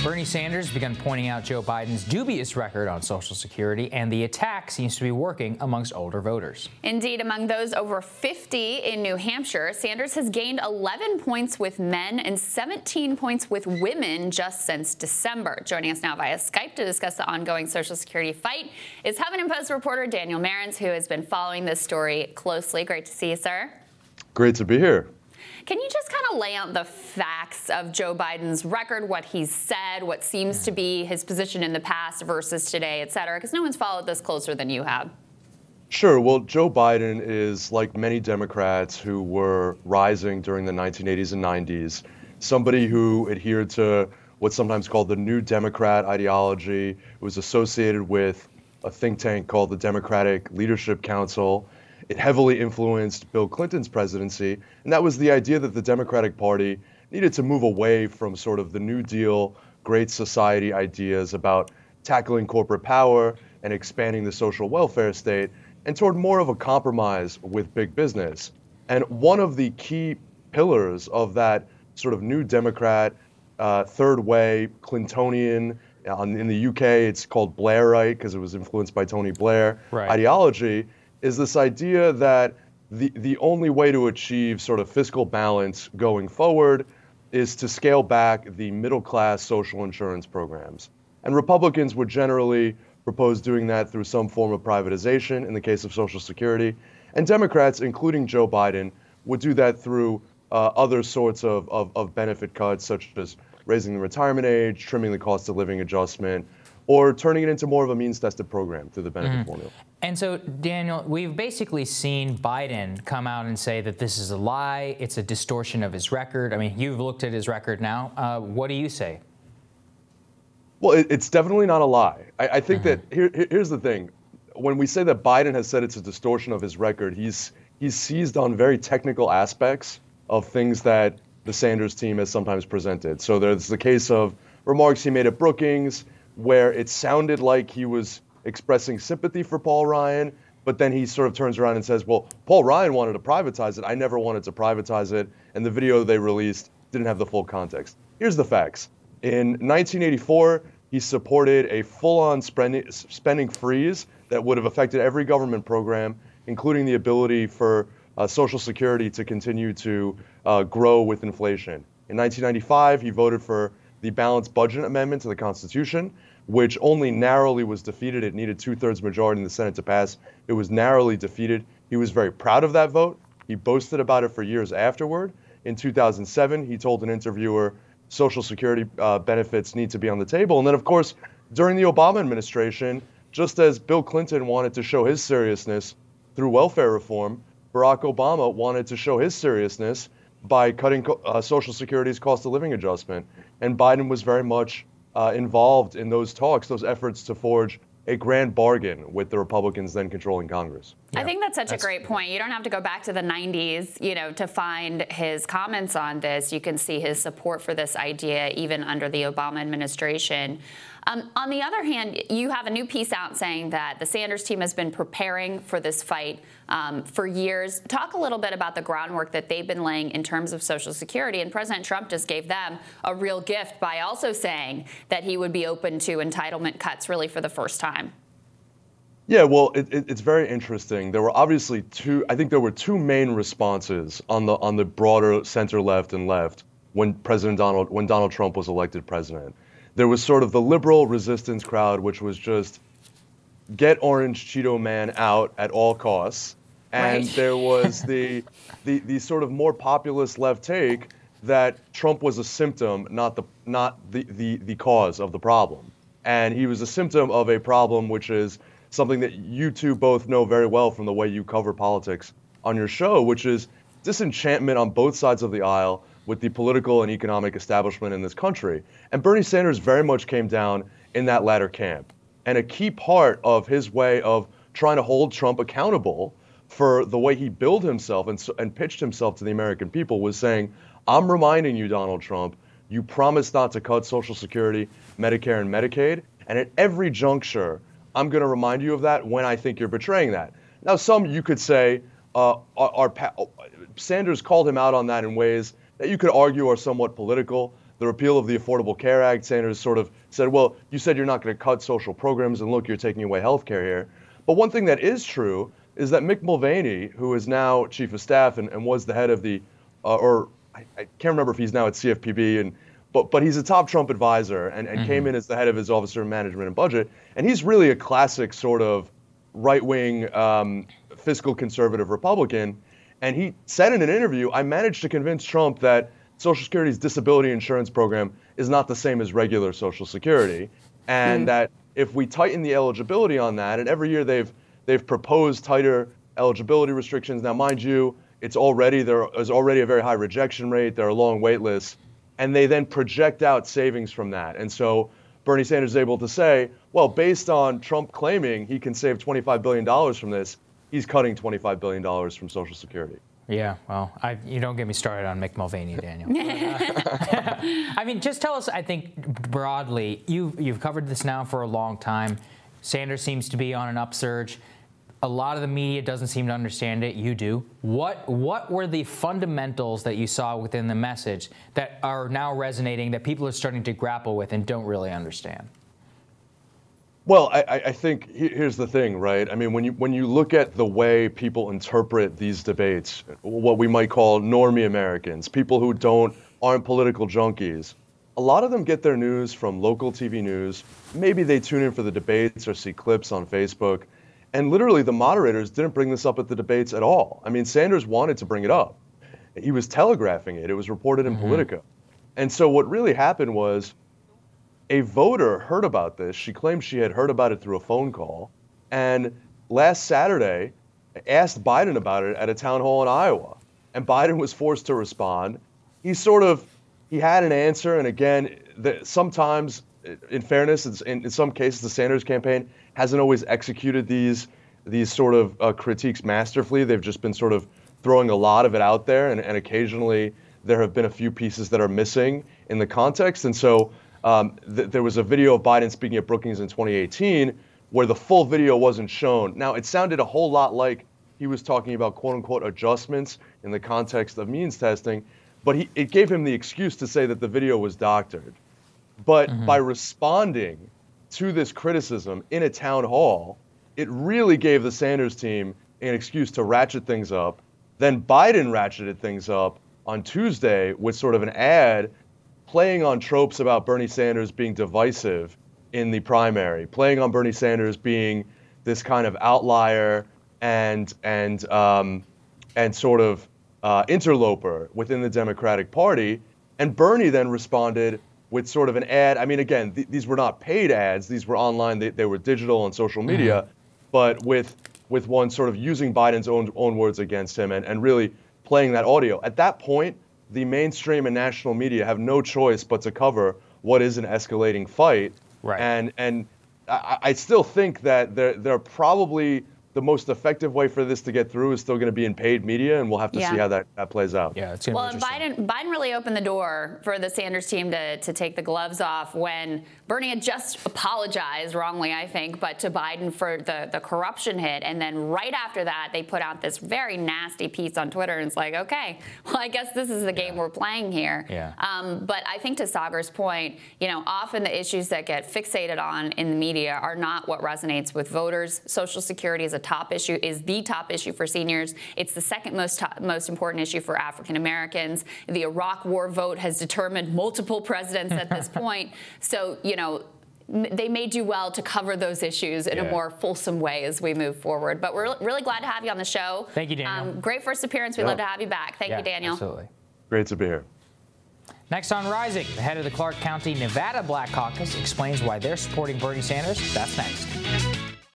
Bernie Sanders has begun pointing out Joe Biden's dubious record on Social Security, and the attack seems to be working amongst older voters. Indeed, among those over 50 in New Hampshire, Sanders has gained 11 points with men and 17 points with women just since December. Joining us now via Skype to discuss the ongoing Social Security fight is Huff Post Reporter Daniel Marans, who has been following this story closely. Great to see you, sir. Great to be here. Can you just kind of lay out the facts of Joe Biden's record, what he's said, what seems to be his position in the past versus today, et cetera? Because no one's followed this closer than you have. Sure. Well, Joe Biden is, like many Democrats who were rising during the 1980s and 90s, somebody who adhered to what's sometimes called the New Democrat ideology. It was associated with a think tank called the Democratic Leadership Council. It heavily influenced Bill Clinton's presidency, and that was the idea that the Democratic Party needed to move away from sort of the New Deal, Great Society ideas about tackling corporate power and expanding the social welfare state, and toward more of a compromise with big business. And one of the key pillars of that sort of New Democrat, third way, Clintonian, in the UK it's called Blairite because it was influenced by Tony Blair, ideology, is this idea that the only way to achieve sort of fiscal balance going forward is to scale back the middle-class social insurance programs. And Republicans would generally propose doing that through some form of privatization in the case of Social Security. And Democrats, including Joe Biden, would do that through other sorts of benefit cuts, such as raising the retirement age, trimming the cost of living adjustment, or turning it into more of a means-tested program through the benefit formula. And so, Daniel, we've basically seen Biden come out and say that this is a lie, it's a distortion of his record. I mean, you've looked at his record now. What do you say? Well, it's definitely not a lie. I think that here's the thing. When we say that Biden has said it's a distortion of his record, he's seized on very technical aspects of things that the Sanders team has sometimes presented. So there's the case of remarks he made at Brookings, where it sounded like he was expressing sympathy for Paul Ryan, but then he sort of turns around and says, well, Paul Ryan wanted to privatize it. I never wanted to privatize it. And the video they released didn't have the full context. Here's the facts. In 1984, he supported a full-on spending freeze that would have affected every government program, including the ability for Social Security to continue to grow with inflation. In 1995, he voted for the balanced budget amendment to the Constitution, which only narrowly was defeated. It needed 2/3 majority in the Senate to pass. It was narrowly defeated. He was very proud of that vote. He boasted about it for years afterward. In 2007, he told an interviewer, Social Security benefits need to be on the table. And then, of course, during the Obama administration, just as Bill Clinton wanted to show his seriousness through welfare reform, Barack Obama wanted to show his seriousness by cutting Social Security's cost of living adjustment. And Biden was very much involved in those talks, those efforts to forge a grand bargain with the Republicans then controlling Congress. I think that's such a great point. You don't have to go back to the 90s, to find his comments on this. You can see his support for this idea even under the Obama administration. On the other hand, you have a new piece out saying that the Sanders team has been preparing for this fight for years. Talk a little bit about the groundwork that they've been laying in terms of Social Security. And President Trump just gave them a real gift by also saying that he would be open to entitlement cuts really for the first time. Yeah, well, it's very interesting. There were obviously there were two main responses on the broader center left and left when Donald Trump was elected president. There was sort of the liberal resistance crowd, which was just get Orange Cheeto Man out at all costs. And there was the sort of more populist left take that Trump was a symptom, not the cause of the problem. And he was a symptom of a problem, which is something that you two both know very well from the way you cover politics on your show, which is disenchantment on both sides of the aisle with the political and economic establishment in this country. And Bernie Sanders very much came down in that latter camp. And a key part of his way of trying to hold Trump accountable for the way he billed himself and pitched himself to the American people was saying, I'm reminding you, Donald Trump, you promised not to cut Social Security, Medicare, and Medicaid. And at every juncture, I'm going to remind you of that when I think you're betraying that. Now, some you could say Sanders called him out on that in ways that you could argue are somewhat political. the repeal of the Affordable Care Act. Sanders sort of said, well, you said you're not going to cut social programs, and look, you're taking away health care here. But one thing that is true is that Mick Mulvaney, who is now chief of staff and was the head of the, I can't remember if he's now at CFPB, but he's a top Trump advisor and came in as the head of his Office of Management and Budget. And he's really a classic sort of right-wing fiscal conservative Republican. And he said in an interview, I managed to convince Trump that Social Security's disability insurance program is not the same as regular Social Security. And that if we tighten the eligibility on that, and every year they've proposed tighter eligibility restrictions. Now, mind you, there is already a very high rejection rate. There are long wait lists. And they then project out savings from that. And so Bernie Sanders is able to say, well, based on Trump claiming he can save $25 billion from this, he's cutting $25 billion from Social Security. Yeah, well, you don't get me started on Mick Mulvaney, Daniel. I mean, just tell us, I think, broadly, you've covered this now for a long time. Sanders seems to be on an upsurge. A lot of the media doesn't seem to understand it. You do. What were the fundamentals that you saw within the message that are now resonating, that people are starting to grapple with and don't really understand? Well, I think here's the thing, right? I mean, when you look at the way people interpret these debates, what we might call normie Americans, people who aren't political junkies, a lot of them get their news from local TV news. Maybe they tune in for the debates or see clips on Facebook. And literally, the moderators didn't bring this up at the debates at all. I mean, Sanders wanted to bring it up. He was telegraphing it. It was reported in Politico. And so what really happened was a voter heard about this. She claimed she had heard about it through a phone call. And last Saturday, asked Biden about it at a town hall in Iowa. And Biden was forced to respond. He had an answer. And again, sometimes, in fairness, in some cases, the Sanders campaign hasn't always executed these sort of critiques masterfully. They've just been sort of throwing a lot of it out there, and occasionally there have been a few pieces that are missing in the context. And so there was a video of Biden speaking at Brookings in 2018 where the full video wasn't shown. Now, it sounded a whole lot like he was talking about quote-unquote adjustments in the context of means testing, but it gave him the excuse to say that the video was doctored. But by responding to this criticism in a town hall, it really gave the Sanders team an excuse to ratchet things up. Then Biden ratcheted things up on Tuesday with sort of an ad playing on tropes about Bernie Sanders being divisive in the primary, playing on Bernie Sanders being this kind of outlier and sort of interloper within the Democratic Party. And Bernie then responded with sort of an ad. I mean, again, these were not paid ads. These were online. They were digital on social media, but with one sort of using Biden's own words against him and really playing that audio. At that point, the mainstream and national media have no choice but to cover what is an escalating fight. Right. And I still think that they're probably the most effective way for this to get through is still going to be in paid media, and we'll have to see how that plays out. Yeah, it's going to be interesting. Biden really opened the door for the Sanders team to take the gloves off when Bernie had just apologized, wrongly, I think, but to Biden for the corruption hit. And then right after that, they put out this very nasty piece on Twitter, and it's like, okay, well, I guess this is the game we're playing here. Yeah. But I think to Sagar's point, often the issues that get fixated on in the media are not what resonates with voters. Social Security is the top issue for seniors. It's the second most important issue for African Americans. The Iraq War vote has determined multiple presidents at this point. So, they may do well to cover those issues in a more fulsome way as we move forward. But we're really glad to have you on the show. Thank you, Daniel. Great first appearance. We'd love to have you back. Thank you, Daniel. Absolutely. Great to be here. Next on Rising, the head of the Clark County, Nevada Black Caucus explains why they're supporting Bernie Sanders. That's next.